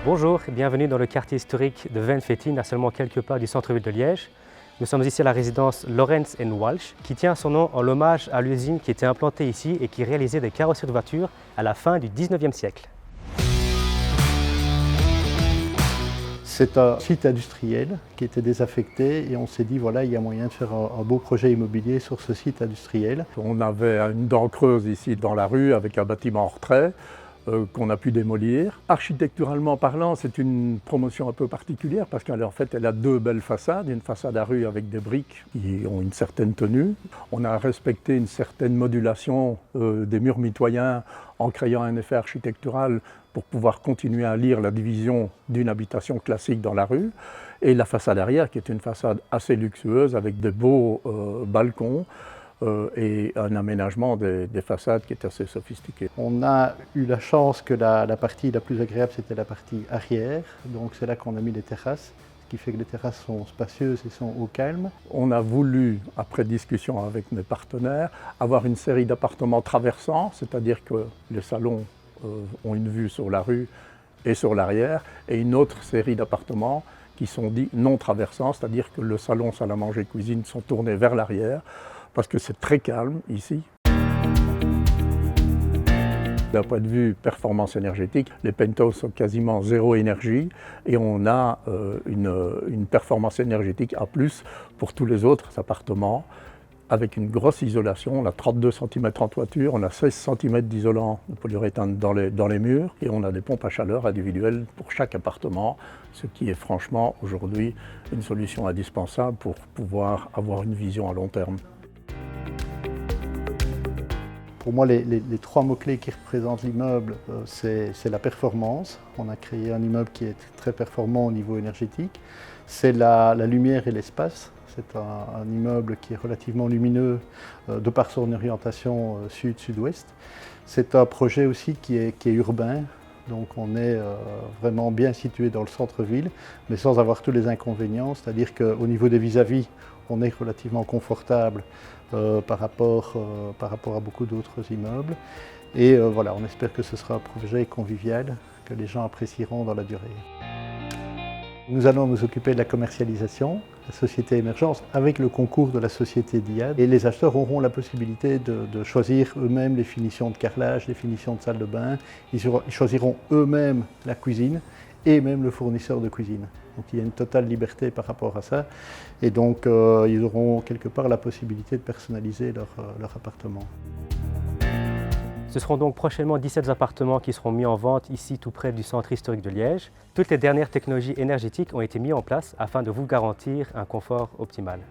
Bonjour et bienvenue dans le quartier historique de Veenveteen, à seulement quelques pas du centre-ville de Liège. Nous sommes ici à la résidence Lawrence & Walsh, qui tient son nom en hommage à l'usine qui était implantée ici et qui réalisait des carrosseries de voitures à la fin du 19e siècle. C'est un site industriel qui était désaffecté et on s'est dit voilà, il y a moyen de faire un beau projet immobilier sur ce site industriel. On avait une dent creuse ici dans la rue avec un bâtiment en retrait qu'on a pu démolir. Architecturalement parlant, c'est une promotion un peu particulière parce qu'en fait, elle a deux belles façades. Une façade à rue avec des briques qui ont une certaine tenue. On a respecté une certaine modulation des murs mitoyens en créant un effet architectural pour pouvoir continuer à lire la division d'une habitation classique dans la rue. Et la façade arrière qui est une façade assez luxueuse avec de beaux balcons. Et un aménagement des façades qui est assez sophistiqué. On a eu la chance que la partie la plus agréable, c'était la partie arrière. Donc c'est là qu'on a mis les terrasses, ce qui fait que les terrasses sont spacieuses et sont au calme. On a voulu, après discussion avec mes partenaires, avoir une série d'appartements traversants, c'est-à-dire que les salons ont une vue sur la rue et sur l'arrière, et une autre série d'appartements qui sont dits non traversants, c'est-à-dire que le salon, salle à manger, cuisine sont tournés vers l'arrière, parce que c'est très calme ici. D'un point de vue performance énergétique, les penthouses sont quasiment zéro énergie et on a une performance énergétique A+ pour tous les autres appartements avec une grosse isolation. On a 32 cm en toiture, on a 16 cm d'isolant de polyuréthane dans les murs et on a des pompes à chaleur individuelles pour chaque appartement, ce qui est franchement aujourd'hui une solution indispensable pour pouvoir avoir une vision à long terme. Pour moi, les trois mots-clés qui représentent l'immeuble, c'est la performance. On a créé un immeuble qui est très performant au niveau énergétique. C'est la lumière et l'espace. C'est un immeuble qui est relativement lumineux de par son orientation sud-sud-ouest. C'est un projet aussi qui est urbain. Donc on est vraiment bien situé dans le centre-ville, mais sans avoir tous les inconvénients. C'est-à-dire qu'au niveau des vis-à-vis, on est relativement confortable par rapport à beaucoup d'autres immeubles. Et voilà, on espère que ce sera un projet convivial, que les gens apprécieront dans la durée. Nous allons nous occuper de la commercialisation, la société Émergence, avec le concours de la société Diade. Et les acheteurs auront la possibilité de choisir eux-mêmes les finitions de carrelage, les finitions de salle de bain. Ils choisiront eux-mêmes la cuisine et même le fournisseur de cuisine. Donc il y a une totale liberté par rapport à ça. Et donc ils auront quelque part la possibilité de personnaliser leur appartement. Ce seront donc prochainement 17 appartements qui seront mis en vente ici tout près du centre historique de Liège. Toutes les dernières technologies énergétiques ont été mises en place afin de vous garantir un confort optimal.